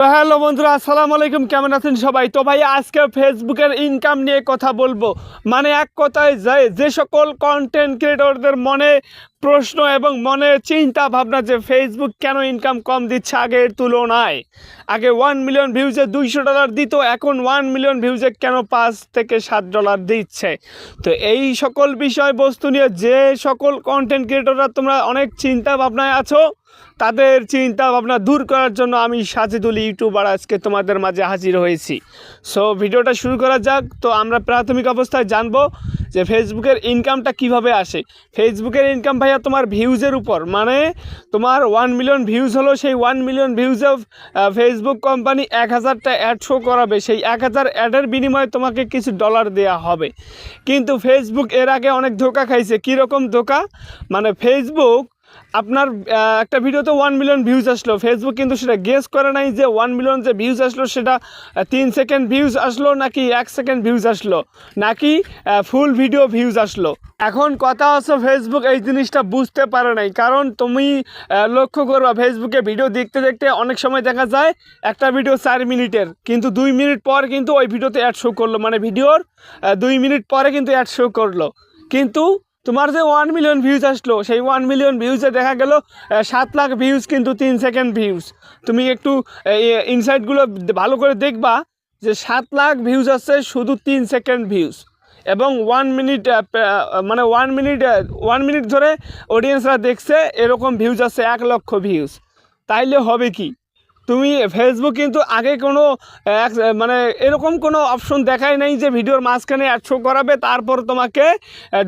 তো হ্যালো বন্ধুরা, আসসালামু আলাইকুম। কেমন আছেন সবাই? তো ভাই আজকে ফেসবুকের ইনকাম নিয়ে কথা বলবো। মানে এক কথায় যে সকল কন্টেন্ট ক্রিয়েটরদের মনে প্রশ্ন এবং মনে চিন্তা ভাবনা যে ফেসবুক কেন ইনকাম কম দিচ্ছে আগের তুলনায়। আগে 1 মিলিয়ন ভিউজে $200 দিত, এখন 1 মিলিয়ন ভিউজে কেন $5 থেকে $7 দিচ্ছে। তো এই সকল বিষয়বস্তু নিয়ে যে সকল কন্টেন্ট ক্রিয়েটররা তোমরা অনেক চিন্তা ভাবনায় আছো, তাদের চিন্তা ভাবনা দূর করার জন্য আমি সাজিদুল ইউটিউবার আজকে তোমাদের মাঝে হাজির হয়েছি। সো ভিডিওটা শুরু করা যাক। তো আমরা প্রাথমিক অবস্থায় জানবো যে ফেসবুকের ইনকামটা কিভাবে আসে। ফেসবুকের ইনকাম ভাইয়া তোমার ভিউজের উপর, মানে তোমার 1 মিলিয়ন ভিউজ হলো, সেই 1 মিলিয়ন ভিউজে ফেসবুক কোম্পানি 1000টা অ্যাড শো করাবে। সেই 1000 অ্যাডের বিনিময়ে তোমাকে কিছু ডলার দেওয়া হবে। কিন্তু ফেসবুক এর আগে অনেক ধোঁকা খাইছে। কীরকম ধোঁকা? মানে ফেসবুক আপনার একটা ভিডিওতে 1 মিলিয়ন ভিউজ আসলো, ফেসবুক কিন্তু সেটা গেস করে নাই যে 1 মিলিয়ন যে ভিউজ আসলো সেটা 3 সেকেন্ড ভিউজ আসলো নাকি 1 সেকেন্ড ভিউজ আসলো নাকি ফুল ভিডিও ভিউজ আসলো। এখন কথা হচ্ছে ফেসবুক এই জিনিসটা বুঝতে পারে নাই। কারণ তুমি লক্ষ্য করবা ফেসবুকে ভিডিও দেখতে দেখতে অনেক সময় দেখা যায় একটা ভিডিও 4 মিনিটের, কিন্তু 2 মিনিট পর কিন্তু ওই ভিডিওতে অ্যাড শো করলো, মানে ভিডিওর 2 মিনিট পরে কিন্তু অ্যাড শো করলো। কিন্তু তোমার যে 1 মিলিয়ন ভিউজ আসলো, সেই 1 মিলিয়ন ভিউজে দেখা গেল 7 লাখ ভিউজ কিন্তু 3 সেকেন্ড ভিউজ। তুমি একটু ইনসাইটগুলো ভালো করে দেখবা যে 7 লাখ ভিউজ আসছে শুধু 3 সেকেন্ড ভিউজ, এবং 1 মিনিট মানে 1 মিনিট ধরে অডিয়েন্সরা দেখছে, এরকম ভিউজ আসছে 1 লক্ষ ভিউজ। তাইলে হবে কি? তুমি ফেসবুক কিন্তু আগে কোনো মানে এরকম কোনো অপশন দেখায় নাই যে ভিডিওর মাঝখানে অ্যাড শো করাবে তারপর তোমাকে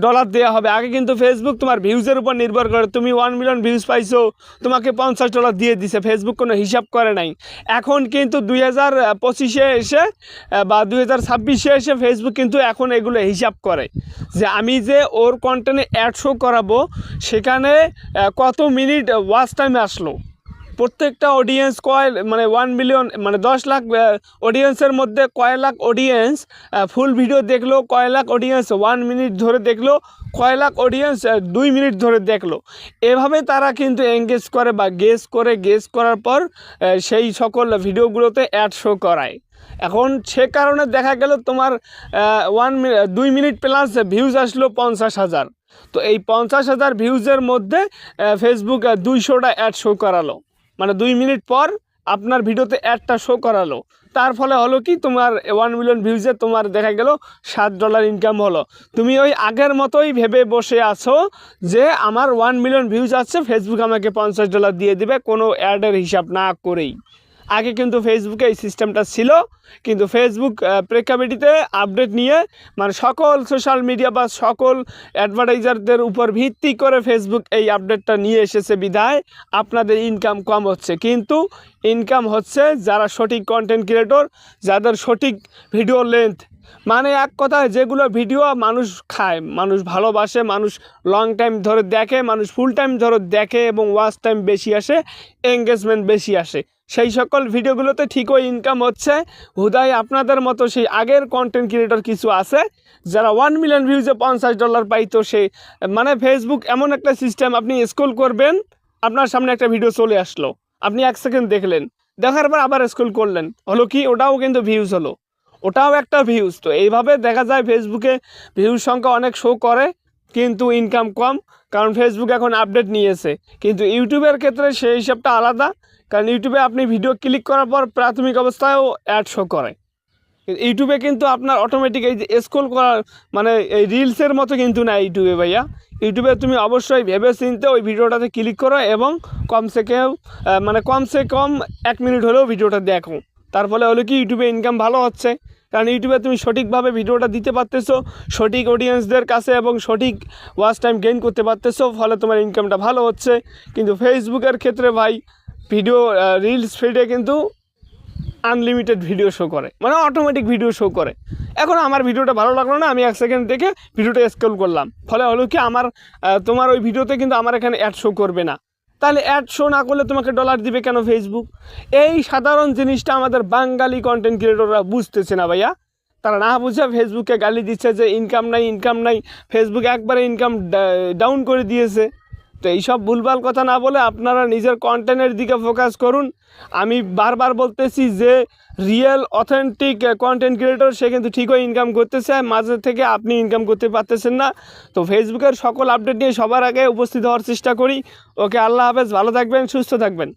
ডলার দেওয়া হবে। আগে কিন্তু ফেসবুক তোমার ভিউজের উপর নির্ভর করে। তুমি 1 মিলিয়ন ভিউজ পাইছো, তোমাকে $50 দিয়ে দিছে, ফেসবুক কোনো হিসাব করে নাই। এখন কিন্তু 2025-এ এসে বা 2026-এ এসে ফেসবুক কিন্তু এখন এগুলো হিসাব করে যে আমি যে ওর কন্টেন্টে অ্যাড শো করাবো সেখানে কত মিনিট ওয়াচ টাইম আসলো। প্রত্যেকটা অডিয়েন্স মানে 1 মিলিয়ন মানে 10 লাখ অডিয়েন্সের মধ্যে কয় লাখ অডিয়েন্স ফুল ভিডিও দেখলো, কয় লাখ অডিয়েন্স 1 মিনিট ধরে দেখলো, কয় লাখ অডিয়েন্স 2 মিনিট ধরে দেখলো। এভাবে তারা কিন্তু এঙ্গেজ করে বা গেস করার পর সেই সকল ভিডিওগুলোতে অ্যাড শো করায়। এখন সে কারণে দেখা গেল তোমার 2 মিনিট প্লাস ভিউজ আসলো 50,000। তো এই 50,000 ভিউজের মধ্যে ফেসবুক 200টা অ্যাড শো করালো, মানে 2 মিনিট পর আপনার ভিডিওতে অ্যাডটা শো করালো। তার ফলে হলো কি, তোমার 1 মিলিয়ন ভিউজে তোমার দেখা গেল $7 ইনকাম হলো। তুমি ওই আগের মতোই ভেবে বসে আছো যে আমার 1 মিলিয়ন ভিউজ আছে, ফেসবুক আমাকে $50 দিয়ে দিবে কোনো অ্যাডের হিসাব না করেই। আগে কিন্তু ফেসবুকে এই সিস্টেমটা ছিল, কিন্তু ফেসবুক প্রেক্ষাপটিতে আপডেট নিয়ে মানে সকল সোশ্যাল মিডিয়া বা সকল অ্যাডভার্টাইজারদের উপর ভিত্তি করে ফেসবুক এই আপডেটটা নিয়ে এসেছে বিধায় আপনাদের ইনকাম কম হচ্ছে। কিন্তু ইনকাম হচ্ছে যারা সঠিক কন্টেন্ট ক্রিয়েটর, যাদের সঠিক ভিডিও লেন্থ, মানে এক কথায় যেগুলো ভিডিও মানুষ খায়, মানুষ ভালোবাসে, মানুষ লং টাইম ধরে দেখে, মানুষ ফুল টাইম ধরে দেখে এবং ওয়াচ টাইম বেশি আসে, এঙ্গেজমেন্ট বেশি আসে, সেই সকল ভিডিওগুলোতে ঠিকই ইনকাম হচ্ছে। হুদাই আপনাদের মতো সেই আগের কন্টেন্ট ক্রিয়েটর কিছু আছে যারা 1 মিলিয়ন ভিউজে $50 পাইতো। সে মানে ফেসবুক এমন একটা সিস্টেম, আপনি স্ক্রল করবেন, আপনার সামনে একটা ভিডিও চলে আসলো, আপনি 1 সেকেন্ড দেখলেন, দেখার পর আবার স্ক্রল করলেন, হলো কি, ওটাও কিন্তু ভিউজ হলো, ওটাও একটা ভিউজ। তো এইভাবে দেখা যায় ফেসবুকে ভিউজ সংখ্যা অনেক শো করে কিন্তু ইনকাম কম, কারণ ফেসবুক এখন আপডেট নিয়েছে। কিন্তু ইউটিউবের ক্ষেত্রে সেই হিসাবটা আলাদা, কারণ ইউটিউবে আপনি ভিডিও ক্লিক করার পর প্রাথমিক অবস্থায়ও অ্যাড শো করে। ইউটিউবে কিন্তু আপনার অটোমেটিক এই যে স্ক্রল করার মানে এই রিলসের মতো কিন্তু না ইউটিউবে ভাইয়া। ইউটিউবে তুমি অবশ্যই ভেবে চিনতে ওই ভিডিওটাতে ক্লিক করো এবং কমসে কম 1 মিনিট হলেও ভিডিওটা দেখো। তার ফলে হলো কি, ইউটিউবে ইনকাম ভালো হচ্ছে, কারণ ইউটিউবে তুমি সঠিকভাবে ভিডিওটা দিতে পারতেছো সঠিক অডিয়েন্সদের কাছে এবং সঠিক ওয়াচ টাইম গেইন করতে পারতেছো, ফলে তোমার ইনকামটা ভালো হচ্ছে। কিন্তু ফেসবুকের ক্ষেত্রে ভাই ভিডিও রিলস ফিডে কিন্তু আনলিমিটেড ভিডিও শো করে, মানে অটোমেটিক ভিডিও শো করে। এখন আমার ভিডিওটা ভালো লাগলো না, আমি 1 সেকেন্ড দেখে ভিডিওটা স্ক্রল করলাম, ফলে হলো কি আমার তোমার ওই ভিডিওতে কিন্তু আমার এখানে অ্যাড শো করবে না। তাহলে অ্যাড শো না করলে তোমাকে ডলার দিবে কেন ফেসবুক? এই সাধারণ জিনিসটা আমাদের বাঙালি কন্টেন্ট ক্রিয়েটররা বুঝতেছে না ভাইয়া। তারা না বুঝে ফেসবুককে গালি দিচ্ছে যে ইনকাম নাই। ফেসবুক একবারে ইনকাম ডাউন করে দিয়েছে। তো এইসব ভুলভাল কথা না বলে আপনারা নিজের কন্টেন্টের দিকে ফোকাস করুন। আমি বারবার বলতেছি যে রিয়েল অথেন্টিক কন্টেন্ট ক্রিয়েটর সে কিন্তু ঠিকই ইনকাম করতেছে, মাঝে থেকে আপনি ইনকাম করতে পারতেছেন না। তো ফেসবুকের সকল আপডেট নিয়ে সবার আগে উপস্থিত হওয়ার চেষ্টা করি। ওকে, আল্লাহ হাফেজ, ভালো থাকবেন, সুস্থ থাকবেন।